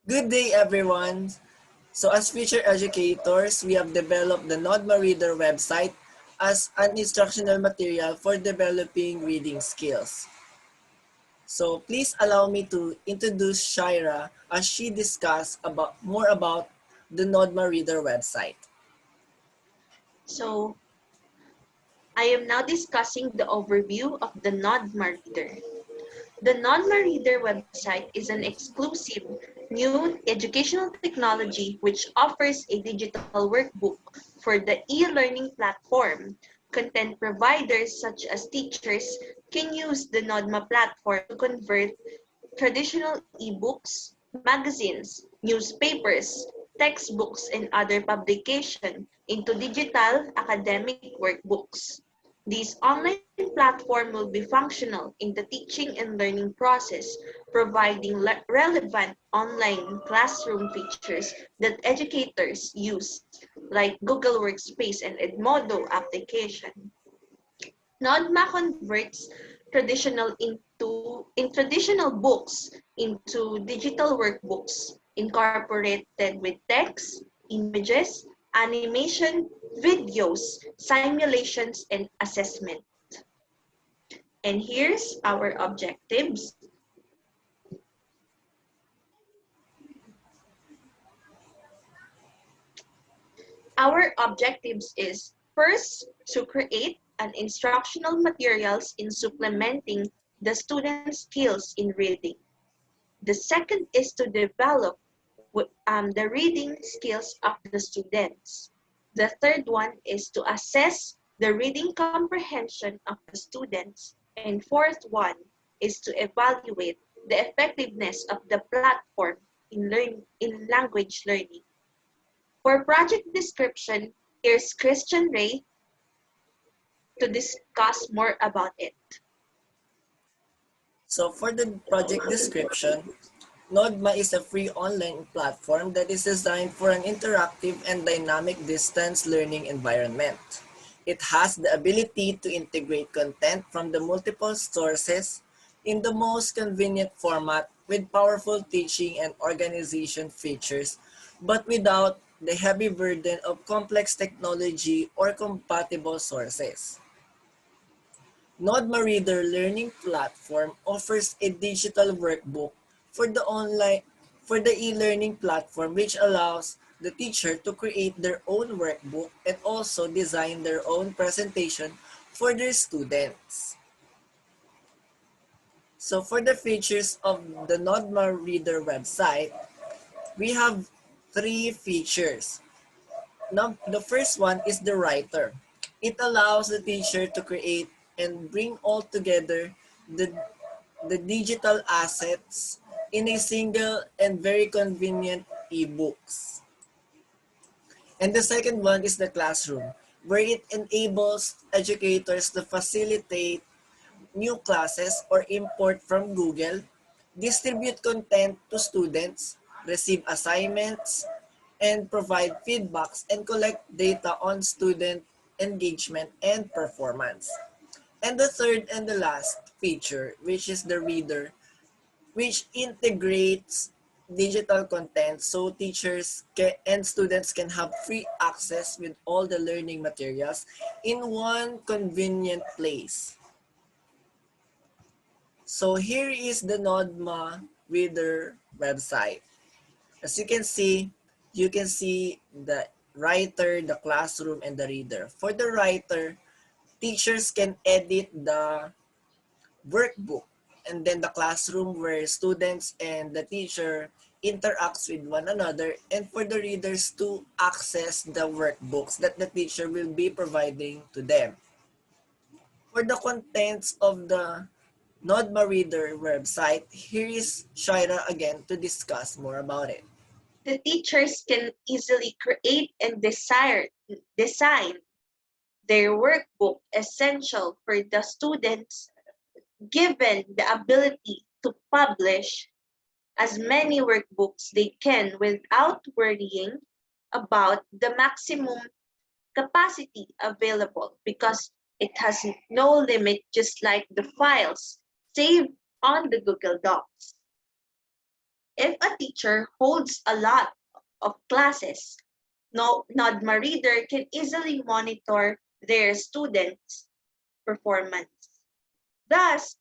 Good day, everyone. So as future educators, we have developed the NODMA Reader website as an instructional material for developing reading skills. So please allow me to introduce Shaira as she discuss more about the NODMA Reader website. So, I am now discussing the overview of the NODMA Reader. The NODMA Reader website is an exclusive new educational technology which offers a digital workbook for the e-learning platform. Content providers such as teachers can use the NODMA platform to convert traditional e-books, magazines, newspapers, textbooks, and other publications into digital academic workbooks. This online platform will be functional in the teaching and learning process, providing relevant online classroom features that educators use, like Google Workspace and Edmodo application. NODMA converts traditional books into digital workbooks incorporated with text, images, animation, videos, simulations, and assessment. And here's our objectives. Our objectives is first to create an instructional materials in supplementing the students' skills in reading. The second is to develop the reading skills of the students. The third one is to assess the reading comprehension of the students. And fourth one is to evaluate the effectiveness of the platform in language learning. For project description, here's Christian Ray to discuss more about it. So for the project description, NODMA is a free online platform that is designed for an interactive and dynamic distance learning environment. It has the ability to integrate content from the multiple sources in the most convenient format with powerful teaching and organization features, but without the heavy burden of complex technology or compatible sources. NODMA Reader Learning Platform offers a digital workbook for the e-learning platform, which allows the teacher to create their own workbook and also design their own presentation for their students. So for the features of the NODMA Reader website, we have three features. Now, the first one is the writer. It allows the teacher to create and bring all together the digital assets in a single and very convenient ebooks. And the second one is the classroom, where it enables educators to facilitate new classes or import from Google, distribute content to students, receive assignments, and provide feedbacks and collect data on student engagement and performance. And the third and the last feature, which is the reader, which integrates digital content so and students can have free access with all the learning materials in one convenient place. So here is the NODMA Reader website. As you can see the writer, the classroom, and the reader. For the writer, teachers can edit the workbook, and then the classroom where students and the teacher interacts with one another, and for the readers to access the workbooks that the teacher will be providing to them. For the contents of the NODMA Reader website, here is Shaira again to discuss more about it. The teachers can easily create and design their workbook essential for the students, given the ability to publish as many workbooks they can without worrying about the maximum capacity available, because it has no limit, just like the files saved on the Google Docs. If a teacher holds a lot of classes, no NODMA reader can easily monitor their students' performance. Thus,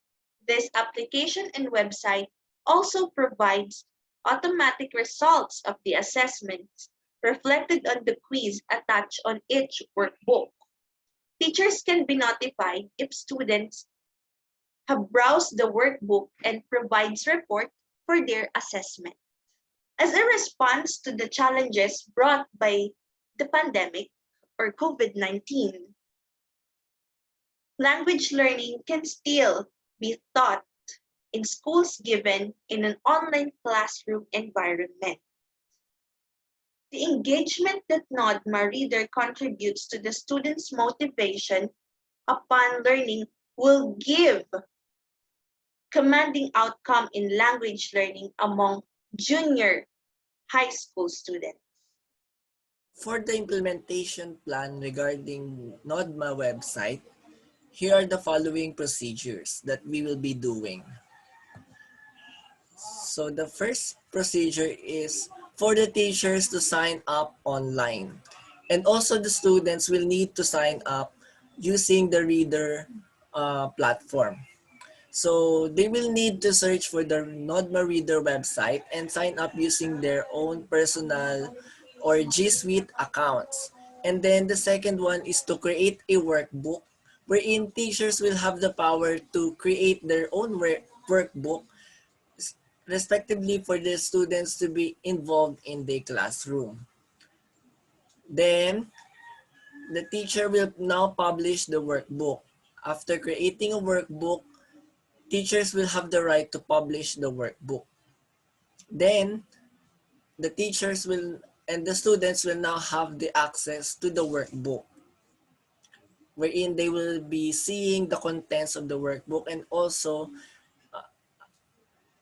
this application and website also provides automatic results of the assessments reflected on the quiz attached on each workbook. Teachers can be notified if students have browsed the workbook and provides report for their assessment. As a response to the challenges brought by the pandemic or COVID-19, language learning can still be taught in schools given in an online classroom environment. The engagement that NODMA Reader contributes to the students' motivation upon learning will give commanding outcome in language learning among junior high school students. For the implementation plan regarding NODMA website, here are the following procedures that we will be doing. So the first procedure is for the teachers to sign up online. And also the students will need to sign up using the reader platform. So they will need to search for the NODMA Reader website and sign up using their own personal or G Suite accounts. And then the second one is to create a workbook wherein teachers will have the power to create their own workbook respectively for the students to be involved in the classroom. Then the teacher will now publish the workbook. After creating a workbook, teachers will have the right to publish the workbook. Then the teachers will and the students will now have the access to the workbook wherein they will be seeing the contents of the workbook and also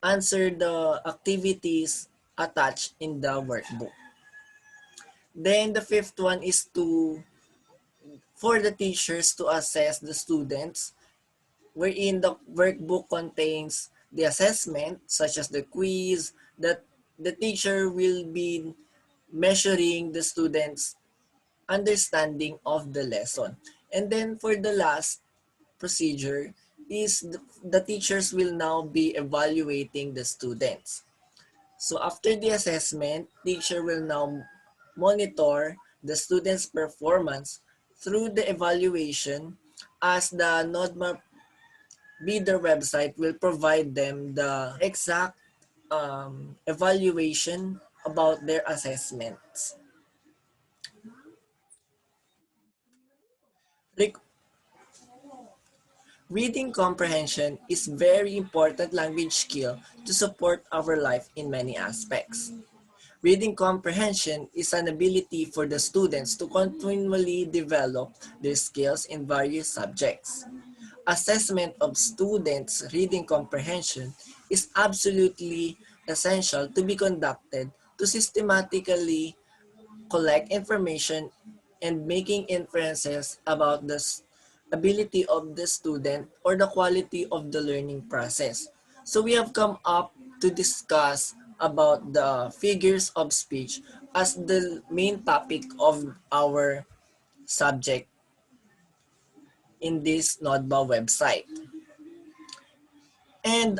answer the activities attached in the workbook. Then the fifth one is for the teachers to assess the students wherein the workbook contains the assessment such as the quiz that the teacher will be measuring the students' understanding of the lesson. And then for the last procedure is the teachers will now be evaluating the students. So after the assessment, teacher will now monitor the students' performance through the evaluation as the NODMA Reader website will provide them the exact evaluation about their assessments. Re- Reading comprehension is very important language skill to support our life in many aspects. Reading comprehension is an ability for the students to continually develop their skills in various subjects. Assessment of students' reading comprehension is absolutely essential to be conducted to systematically collect information and making inferences about the ability of the student or the quality of the learning process. So we have come up to discuss about the figures of speech as the main topic of our subject in this NODMA website. And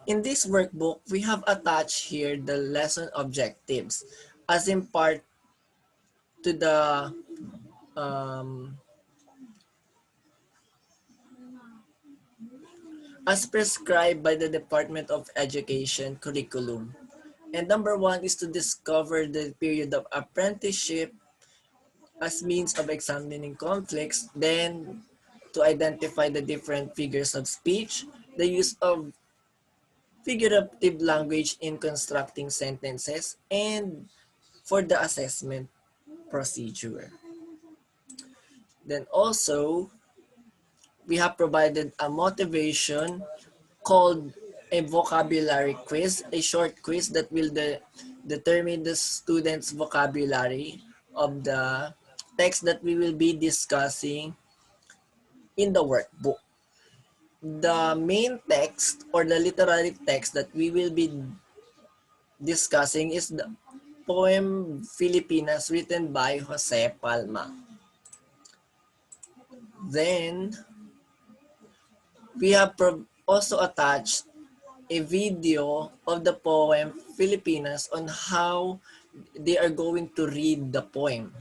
in this workbook, we have attached here the lesson objectives as in part to the um, as prescribed by the Department of Education curriculum. And number one is to discover the period of apprenticeship as means of examining conflicts, then to identify the different figures of speech, the use of figurative language in constructing sentences, and for the assessment procedure. Then also, we have provided a motivation called a vocabulary quiz, a short quiz that will determine the student's vocabulary of the text that we will be discussing in the workbook. The main text or the literary text that we will be discussing is the poem Filipinas written by Jose Palma. Then we have also attached a video of the poem Filipinas on how they are going to read the poem.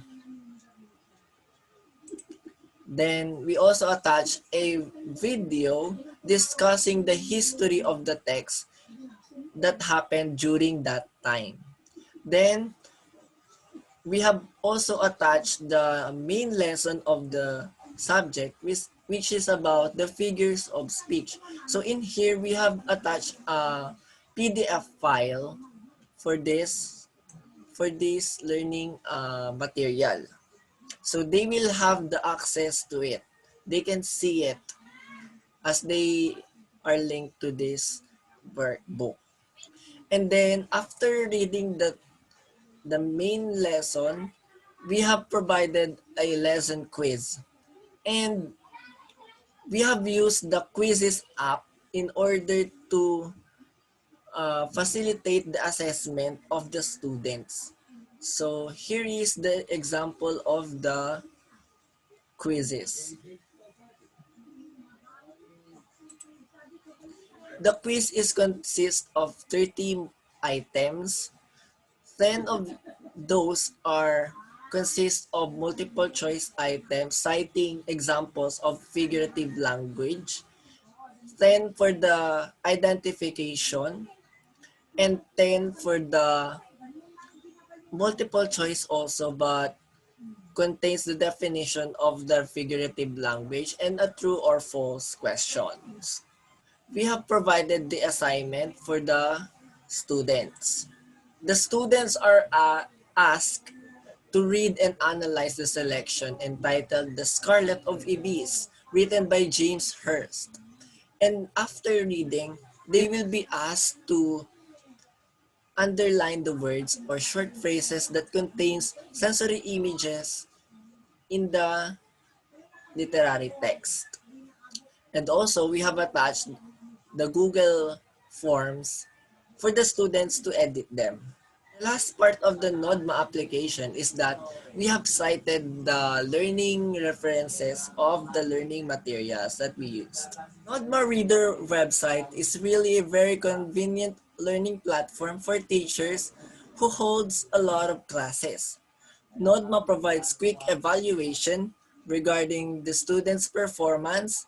Then we also attach a video discussing the history of the text that happened during that time. Then we have also attached the main lesson of the subject, which is about the figures of speech. So in here, we have attached a PDF file for this learning material. So they will have the access to it. They can see it as they are linked to this workbook. And then after reading the main lesson, we have provided a lesson quiz. And we have used the quizzes app in order to facilitate the assessment of the students. So here is the example of the quizzes. The quiz is consists of 30 items. 10 of those are consist of multiple choice items citing examples of figurative language. 10 for the identification and 10 for the multiple choice also, but contains the definition of the figurative language and a true or false questions. We have provided the assignment for the students. The students are asked to read and analyze the selection entitled The Scarlet of Ibis, written by James Hurst. And after reading, they will be asked to underline the words or short phrases that contains sensory images in the literary text. And also, we have attached the Google Forms for the students to edit them. The last part of the NODMA application is that we have cited the learning references of the learning materials that we used. NODMA Reader website is really a very convenient learning platform for teachers who holds a lot of classes. NODMA provides quick evaluation regarding the students' performance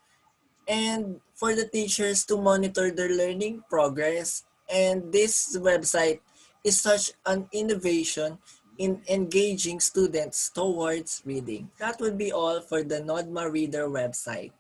and for the teachers to monitor their learning progress. And this website is such an innovation in engaging students towards reading. That would be all for the NODMA Reader website.